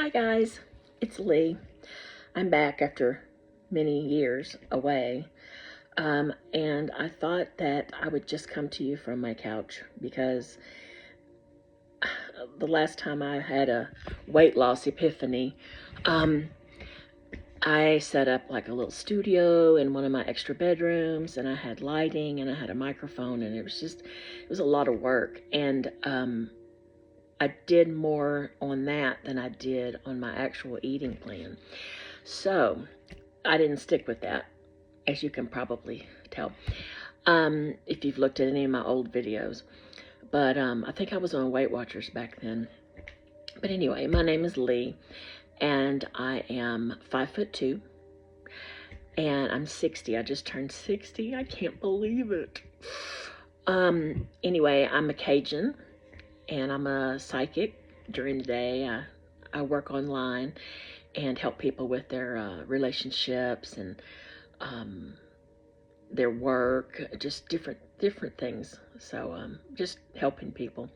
Hi guys, it's Lee. I'm back after many years away, and I thought that I would just come to you from my couch because the last time I had a weight loss epiphany, um, I set up like a little studio in one of my extra bedrooms, and I had lighting and I had a microphone, and it was a lot of work, and I did more on that than I did on my actual eating plan. So I didn't stick with that, as you can probably tell, if you've looked at any of my old videos. But I think I was on Weight Watchers back then. But anyway, my name is Lee, and I am 5'2", and I'm 60. I just turned 60. I can't believe it. Anyway, I'm a Cajun, and I'm a psychic during the day. I work online and help people with their relationships and their work, just different things. So just helping people.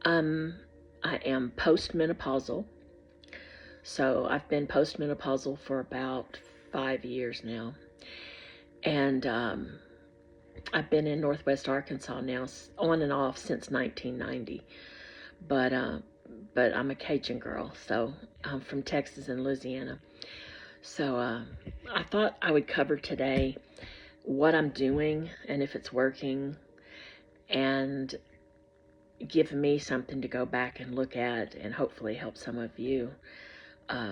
I am postmenopausal. So I've been postmenopausal for about 5 years now. And I've been in Northwest Arkansas now on and off since 1990. But I'm a Cajun girl, so I'm from Texas and Louisiana. So I thought I would cover today what I'm doing and if it's working, and give me something to go back and look at, and hopefully help some of you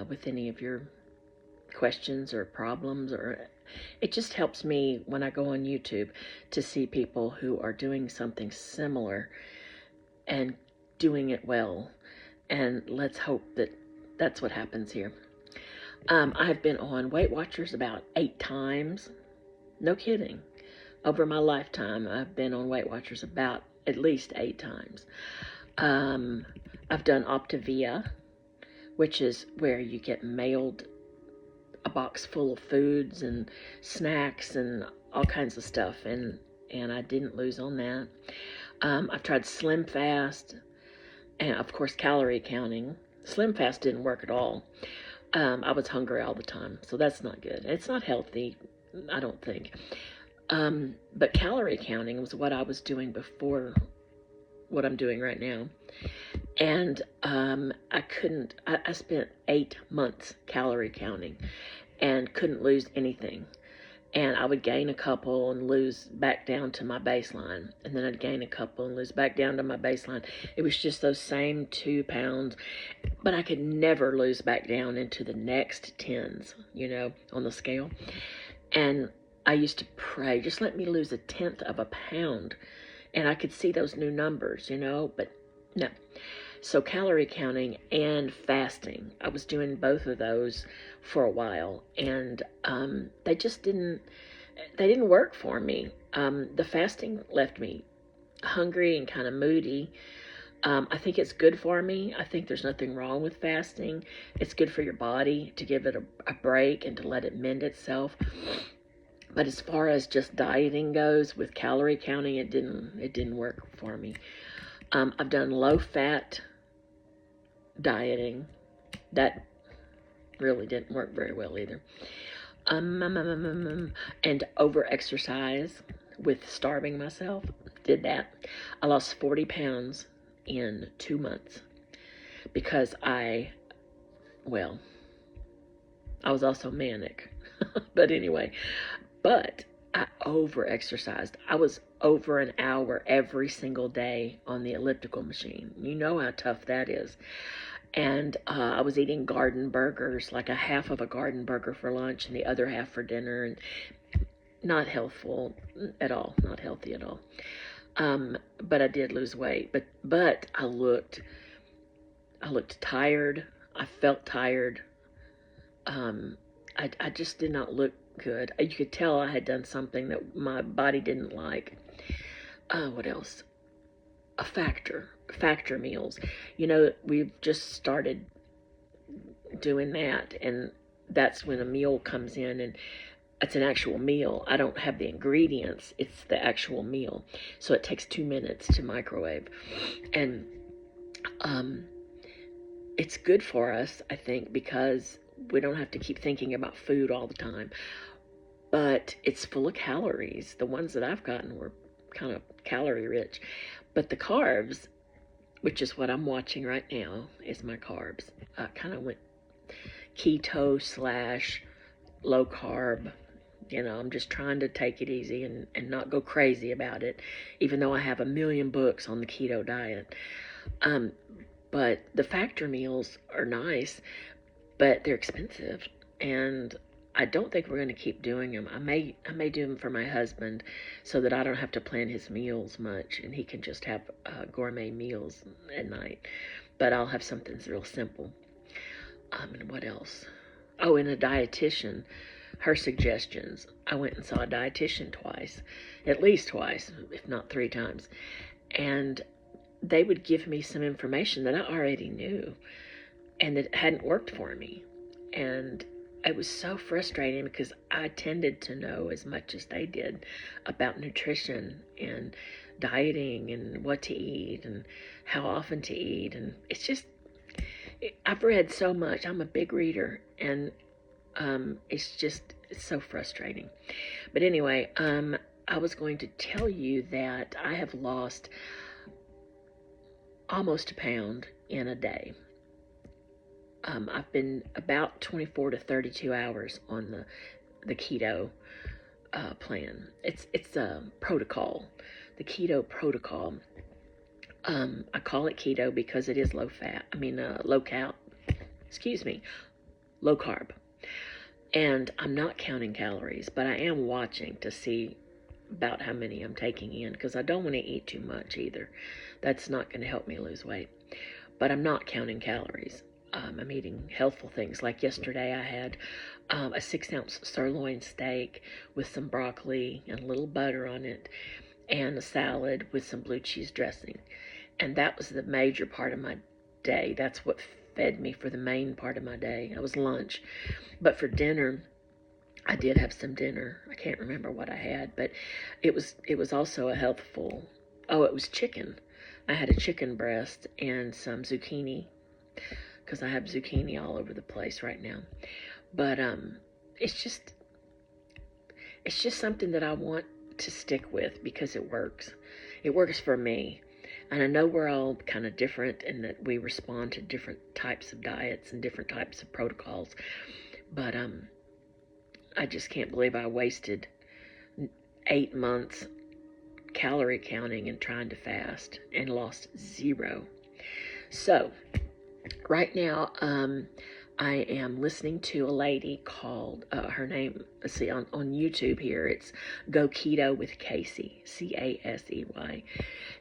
with any of your questions or problems. Or it just helps me when I go on YouTube to see people who are doing something similar and doing it well. And let's hope that that's what happens here. I've been on Weight Watchers about 8 times. No kidding. Over my lifetime, I've been on Weight Watchers about at least 8 times. I've done Optavia, which is where you get mailed a box full of foods and snacks and all kinds of stuff, and I didn't lose on that. I've tried Slim Fast, and of course calorie counting. Slim Fast didn't work at all. I was hungry all the time, so that's not good. It's not healthy, I don't think. But calorie counting was what I was doing before what I'm doing right now. And I spent 8 months calorie counting and couldn't lose anything. And I would gain a couple and lose back down to my baseline. And then I'd gain a couple and lose back down to my baseline. It was just those same 2 pounds. But I could never lose back down into the next tens, on the scale. And I used to pray, just let me lose 1/10 of a pound. And I could see those new numbers, but no. So calorie counting and fasting, I was doing both of those for a while, and they didn't work for me. The fasting left me hungry and kind of moody. I think it's good for me. I think there's nothing wrong with fasting. It's good for your body to give it a break and to let it mend itself. But as far as just dieting goes, with calorie counting, it didn't work for me. I've done low-fat dieting. That really didn't work very well either. And over-exercise with starving myself, did that. I lost 40 pounds in 2 months because I was also manic. But anyway, I over-exercised. I was over an hour every single day on the elliptical machine. You know how tough that is. And I was eating garden burgers, like a half of a garden burger for lunch and the other half for dinner, and not healthful at all, not healthy at all. But I did lose weight. But I looked tired. I felt tired. I just did not look good. You could tell I had done something that my body didn't like. What else? Factor meals. We've just started doing that, and that's when a meal comes in, and it's an actual meal. I don't have the ingredients. It's the actual meal. So it takes 2 minutes to microwave. And it's good for us, I think, because we don't have to keep thinking about food all the time. But it's full of calories. The ones that I've gotten were kind of calorie rich. But the carbs, which is what I'm watching right now, is my carbs. I kind of went keto slash low carb. I'm just trying to take it easy and not go crazy about it, even though I have a million books on the keto diet. But the factor meals are nice, but they're expensive, and I don't think we're going to keep doing them. I may do them for my husband so that I don't have to plan his meals much, and he can just have gourmet meals at night. But I'll have something real simple. And what else? Oh, and a dietitian. Her suggestions. I went and saw a dietitian twice, at least twice, if not 3 times. And they would give me some information that I already knew and that hadn't worked for me. And it was so frustrating because I tended to know as much as they did about nutrition and dieting and what to eat and how often to eat. And it's just, I've read so much. I'm a big reader, and it's so frustrating. But anyway, I was going to tell you that I have lost almost a pound in a day. I've been about 24 to 32 hours on the keto plan. It's a protocol, the keto protocol. I call it keto because it is low carb. And I'm not counting calories, but I am watching to see about how many I'm taking in, because I don't want to eat too much either. That's not going to help me lose weight. But I'm not counting calories. I'm eating healthful things. Like yesterday I had a 6-ounce sirloin steak with some broccoli and a little butter on it, and a salad with some blue cheese dressing. And that was the major part of my day. That's what fed me for the main part of my day. It was lunch. But for dinner, I did have some dinner. I can't remember what I had, but it was also a healthful. Oh, it was chicken. I had a chicken breast and some zucchini, because I have zucchini all over the place right now. But it's just something that I want to stick with because it works. It works for me. And I know we're all kind of different in that we respond to different types of diets and different types of protocols. But I just can't believe I wasted 8 months calorie counting and trying to fast and lost 0. So right now, I am listening to a lady called, her name, let's see, on YouTube here, it's Go Keto with Casey, Casey.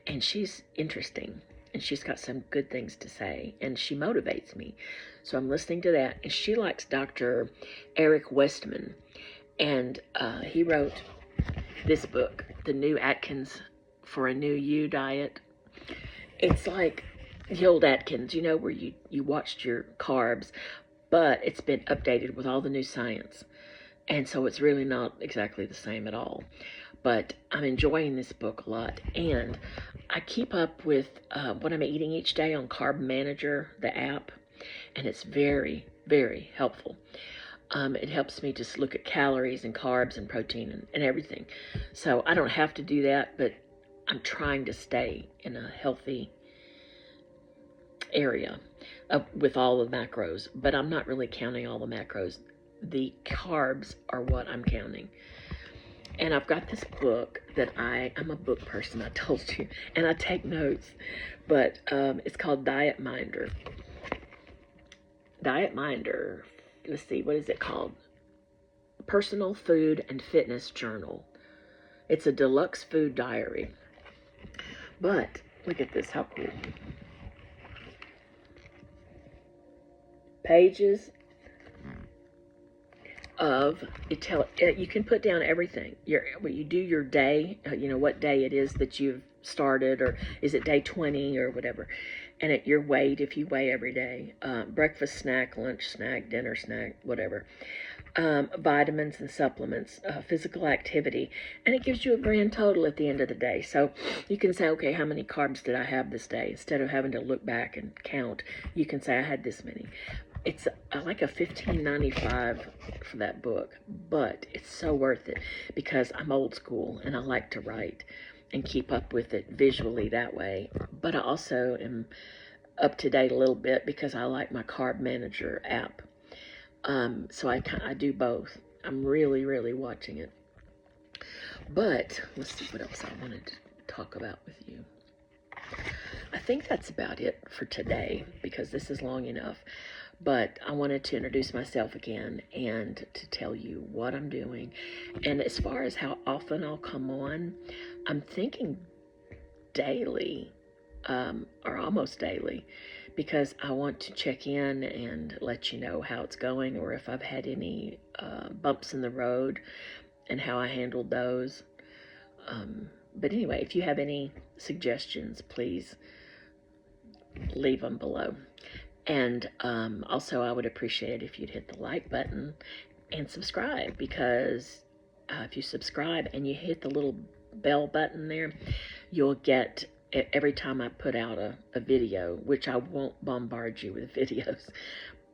And she's interesting, and she's got some good things to say, and she motivates me. So I'm listening to that, and she likes Dr. Eric Westman, and he wrote this book, The New Atkins for a New You Diet. It's like the old Atkins, where you watched your carbs, but it's been updated with all the new science. And so it's really not exactly the same at all. But I'm enjoying this book a lot. And I keep up with what I'm eating each day on Carb Manager, the app. And it's very, very helpful. It helps me just look at calories and carbs and protein and everything. So I don't have to do that, but I'm trying to stay in a healthy area with all the macros, but I'm not really counting all the macros. The carbs are what I'm counting. And I've got this book that I'm a book person, I told you, and I take notes, but it's called Diet Minder. Diet Minder, let's see, what is it called? Personal Food and Fitness Journal. It's a deluxe food diary. But look at this, how cool. Pages of you can put down everything. You do your day, what day it is that you've started, or is it day 20 or whatever, and at your weight, if you weigh every day, breakfast snack, lunch snack, dinner snack, whatever, vitamins and supplements, physical activity, and it gives you a grand total at the end of the day. So you can say, okay, how many carbs did I have this day? Instead of having to look back and count, you can say I had this many. It's like a $15.95 for that book, but it's so worth it because I'm old school and I like to write and keep up with it visually that way. But I also am up to date a little bit because I like my Carb Manager app. So I do both. I'm really, really watching it. But let's see what else I wanted to talk about with you. I think that's about it for today because this is long enough. But I wanted to introduce myself again and to tell you what I'm doing. And as far as how often I'll come on, I'm thinking daily, or almost daily, because I want to check in and let you know how it's going or if I've had any bumps in the road and how I handled those. But anyway, if you have any suggestions, please leave them below. And also, I would appreciate it if you'd hit the like button and subscribe, because if you subscribe and you hit the little bell button there, you'll get every time I put out a video, which I won't bombard you with videos,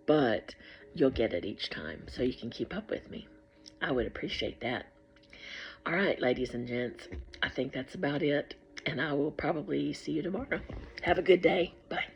but you'll get it each time so you can keep up with me. I would appreciate that. All right, ladies and gents, I think that's about it, and I will probably see you tomorrow. Have a good day. Bye.